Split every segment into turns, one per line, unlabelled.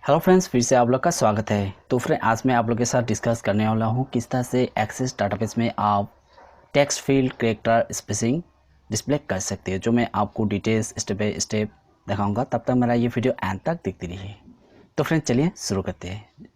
Hello friends, फिर से आप लोग का स्वागत है। तो फ्रेंड, आज मैं आप लोग के साथ डिस्कस करने वाला हूँ किस तरह से एक्सेस डाटाबेस में आप text field character spacing display कर सकते हैं, जो मैं आपको डिटेल्स स्टेप बाय स्टेप दिखाऊंगा। तब तक मेरा ये वीडियो एंड तक देखते रहिए। तो फ्रेंड, चलिए शुरू करते हैं।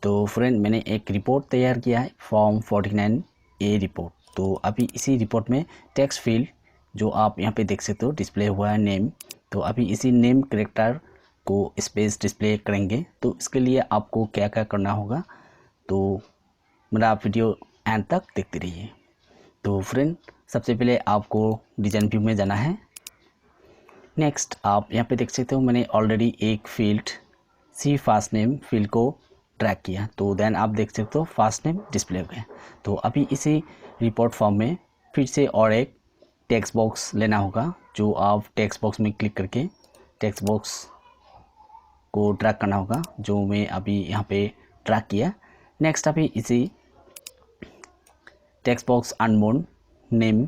तो फ्रेंड, मैंने एक रिपोर्ट तैयार किया है, फॉर्म 49A रिपोर्ट। तो अभी इसी रिपोर्ट में टेक्स्ट फील्ड जो आप यहाँ पे देख सकते हो डिस्प्ले हुआ है नेम। तो अभी इसी नेम कैरेक्टर को स्पेस डिस्प्ले करेंगे। तो इसके लिए आपको क्या क्या करना होगा, तो मेरा वीडियो एंड तक देखते रहिए। तो फ्रेंड, सबसे पहले आपको डिज़ाइन व्यू में जाना है। नेक्स्ट आप यहाँ पे देख सकते हो मैंने ऑलरेडी एक फील्ड CFirstName फील्ड को ड्रैग किया। तो देन आप देख सकते हो फर्स्ट नेम डिस्प्ले हो गया। तो अभी इसी रिपोर्ट फॉर्म में फिर से और एक टेक्स्ट बॉक्स लेना होगा, जो आप टेक्स्ट बॉक्स में क्लिक करके टेक्स्ट बॉक्स को ड्रैग करना होगा, जो मैं अभी यहाँ पे ड्रैग किया। नेक्स्ट अभी इसी text box unbound name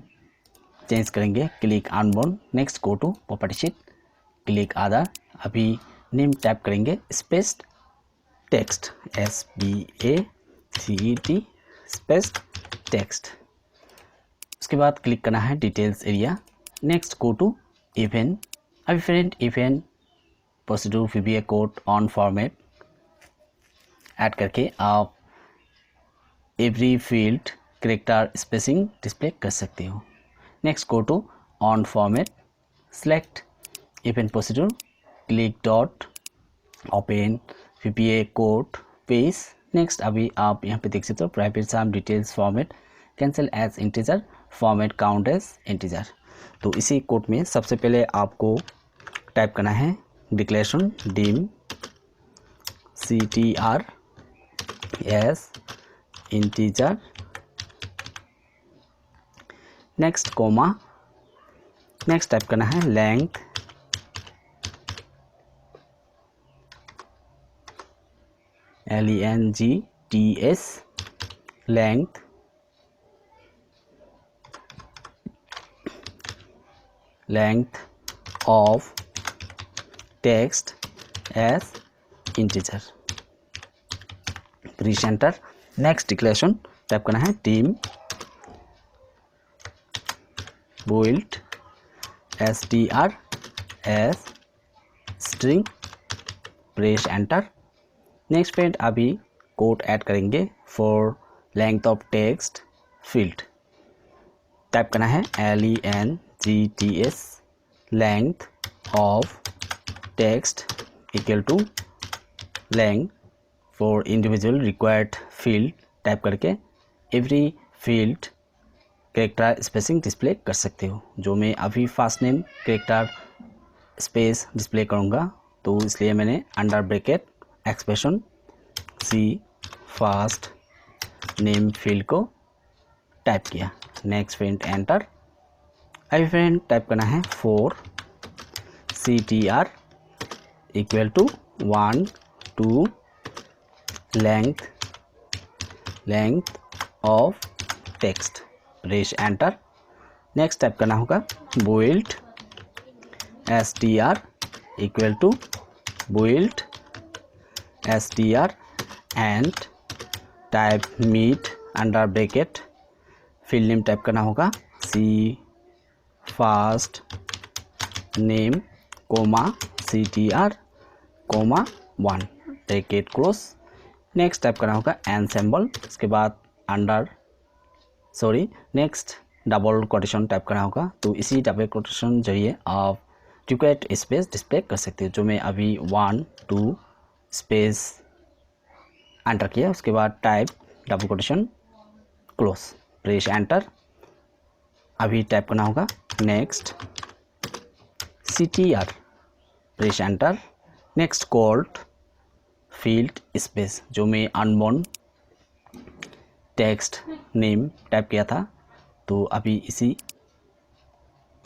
change करेंगे, click unbound. Next go to property sheet, click other. अभी नेम टाइप करेंगे spaced text, SPACET spaced text. उसके बाद क्लिक करना है details area. Next go to event. अभी friend, event procedure VBA code on format add करके आप every field character spacing display कर सकते हो। Next go to on format, select event procedure, click dot open VBA code page. Next अभी आप यहाँ पे देख सकते हो private some details format, cancel as integer, format count as integer. तो इसी कोड में सबसे पहले आपको टाइप करना है declaration dim CTR as integer. Next coma. Next type करना है length LENGTH length of text as integer, press enter. Next declaration type करना है team build str as string, press enter. Next friend, अभी code add करेंगे for length of text field. Type करना है LENGTH length of text equal to length for individual required field. Type करके every field character spacing display कर सकते हो, जो मैं अभी first name character space display करूँगा। तो इसलिए मैंने under bracket expression CFirstName field को टाइप किया। Next friend enter. अभी फ्रेंड टाइप करना है 4 CTR equal to 1 2 length of text, press enter. Next type करना होगा build str equal to build str and type mid under bracket field name type करना होगा CFirstName comma CTR comma 1 bracket close. Next type करना होगा ensemble. उसके बाद next double quotation type करना होगा। तो इसी डबल कोटेशन जरिए आप रिक्वायर्ड स्पेस डिस्प्ले कर सकते हो, जो मैं अभी 1 2 स्पेस एंटर किया। उसके बाद type double quotation close, press enter. अभी टाइप करना होगा next CTR, press enter. Next called field space, जो मैं अनबाउंड टेक्स्ट नेम टाइप किया था। तो अभी इसी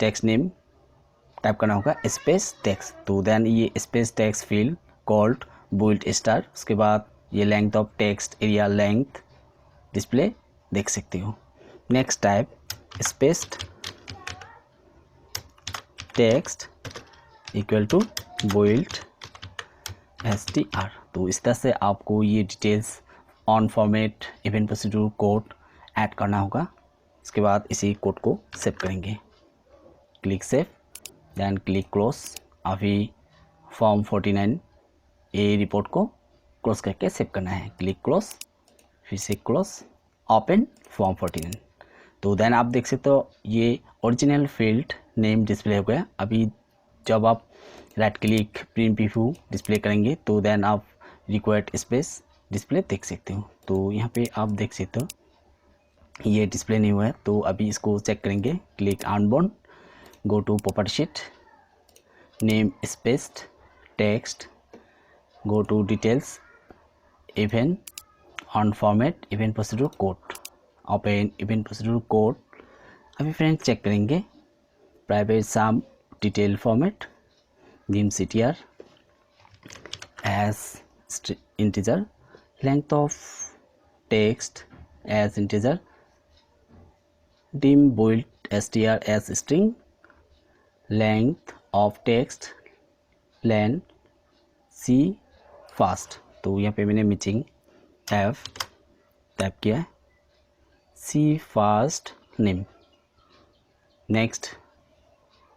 टेक्स्ट नेम टाइप करना होगा स्पेस टेक्स्ट। तो देन ये space text field called build star. उसके बाद ये length of text area length display देख सकते हो। Next type spaced text equal to build str। तो इस तरह से आपको ये details on format event procedure code add करना होगा। इसके बाद इसी कोड को सेव करेंगे, click save, then click close. अभी फॉर्म 49 ए रिपोर्ट को क्लोज करके सेव करना है, क्लिक क्लोज, फिर से क्लोज, ओपन फॉर्म 49। तो देन आप देख सकते हो ये ओरिजिनल फील्ड नेम डिस्प्ले हो गया। अभी जब आप right click print preview display करेंगे तो देन आप रिक्वायर्ड स्पेस डिस्प्ले देख सकते हो। तो यहाँ पे आप देख सकते हो ये डिस्प्ले नहीं हुआ है, तो अभी इसको चेक करेंगे, click unbound, go to property sheet, name spaced text, go to details, event on format event procedure code, open event procedure code. अभी फ्रेंड चेक करेंगे, private sub detail format, dim ctr as integer, length of text as integer, dim bold str as string, length of text len c fast। तो यहाँ पे मैंने meeting f type किया है, c fast name। Next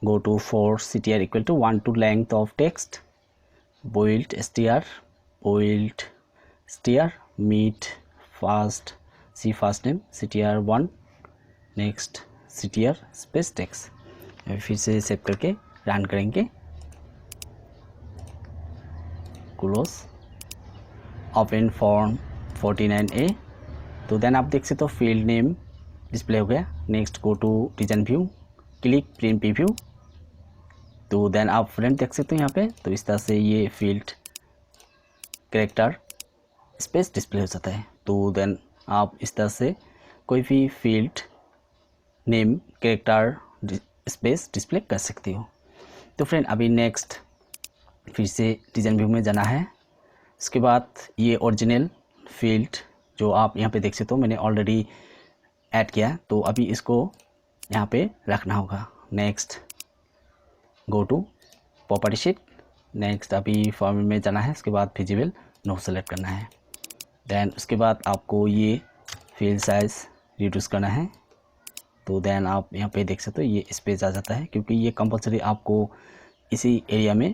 go to for ctr equal to 1 to length of text, bold str meet fast c fast name ctr1, next ctr space text। फिर से save करके run करेंगे, close, open form 49A। तो then आप देख सकते हो field name display हो गया। Next go to design view, click print preview. तो देन आप फ्रेंड देख सकते हो यहाँ पे, तो इस तरह से ये फील्ड कैरेक्टर स्पेस डिस्प्ले हो जाता है। तो देन आप इस तरह से कोई भी field name character space display कर सकते हो। तो फ्रेंड अभी नेक्स्ट फिर से डिजाइन व्यू में जाना है। उसके बाद ये ओरिजिनल फील्ड जो आप यहाँ पे देख सकते हो मैंने ऑलरेडी ऐड किया, तो अभी इसको यहाँ पे रखना होगा। Next go to property sheet, next अभी फॉर्मेट में जाना है। उसके बाद विजिबल नो सेलेक्ट करना है। देन उसके बाद आपको ये फील्ड साइज रिड्यूस करना है। तो देन आप यहाँ पे देख सकते हो ये स्पेस आ जाता है, क्योंकि ये कंपलसरी आपको इसी एरिया में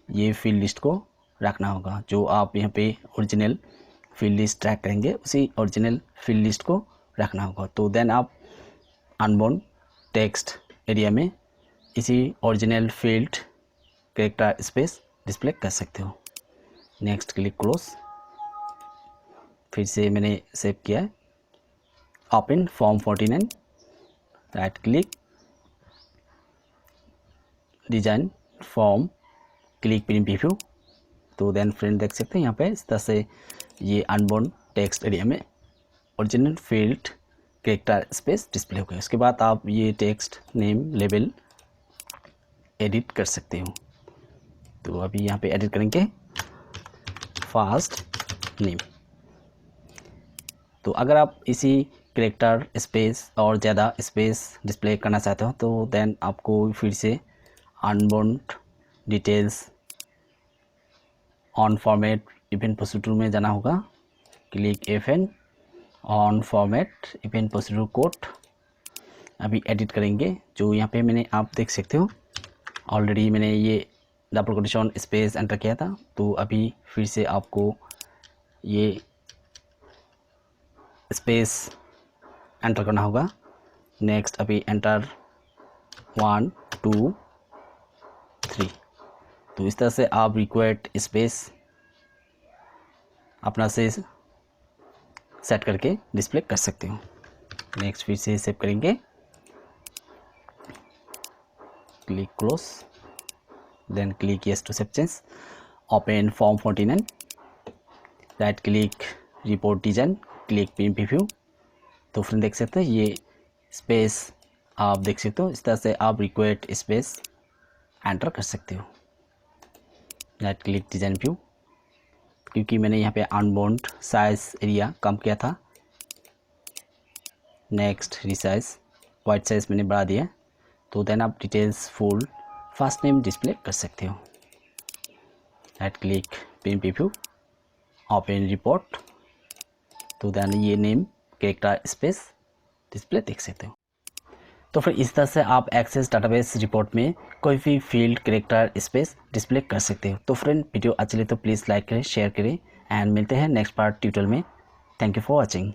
ये फील्ड लिस्ट को रखना होगा। जो आप यहाँ पे ओरिजिनल फील्ड लिस्ट ट्रैक करेंगे उसी ओरिजिनल फील्ड लिस्ट को रखना होगा। तो देन आप अनबाउंड टेक्स्ट एरिया में इसी original field character space display कर सकते हो। नेक्स्ट क्लिक क्लोज, फिर से मैंने सेव किया है, open form 49, right click design form, click print preview. तो देन फ्रेंड देख सकते हैं यहाँ पे इस तरह से ये अनबाउंड टेक्स्ट एरिया में original field character space display हो गया। उसके बाद आप ये टेक्स्ट नेम लेबल एडिट कर सकते हो। तो अभी यहाँ पे एडिट करेंगे फास्ट नेम। तो अगर आप इसी कैरेक्टर स्पेस और ज़्यादा स्पेस डिस्प्ले करना चाहते हो तो देन आपको फिर से unbound details on format event procedure में जाना होगा, click FN on format event procedure code. अभी एडिट करेंगे जो यहाँ पे मैंने आप देख सकते हो ऑलरेडी मैंने ये डबल कोटेशन स्पेस एंटर किया था। तो अभी फिर से आपको ये स्पेस एंटर करना होगा। नेक्स्ट अभी एंटर 1 2 3। तो इस तरह से आप रिक्वायर्ड स्पेस अपना से सेट करके डिस्प्ले कर सकते हो। नेक्स्ट फिर से सेव करेंगे, click close, then click yes to save change, open form 49, right click report design, click print preview. तो फ्रेंड देख सकते हैं ये स्पेस आप देख सकते हो, इस तरह से आप रिक्वायर्ड स्पेस एंटर कर सकते हो। राइट क्लिक डिजाइन व्यू, क्योंकि मैंने यहाँ पे अनबाउंड साइज एरिया कम किया था। नेक्स्ट रिसाइज, वाइट साइज मैंने बढ़ा दिया। तो देन आप details full first name display कर सकते हो। Right click pen preview, open report, तो देन ये नेम कैरेक्टर स्पेस डिस्प्ले देख सकते हो। तो फिर इस तरह से आप एक्सेस डाटाबेस रिपोर्ट में कोई भी फील्ड कैरेक्टर स्पेस डिस्प्ले कर सकते हो। तो फ्रेंड वीडियो अच्छी लगे तो प्लीज़ लाइक करें, शेयर करें एंड मिलते हैं नेक्स्ट पार्ट ट्यूटोरियल में। Thank you for watching.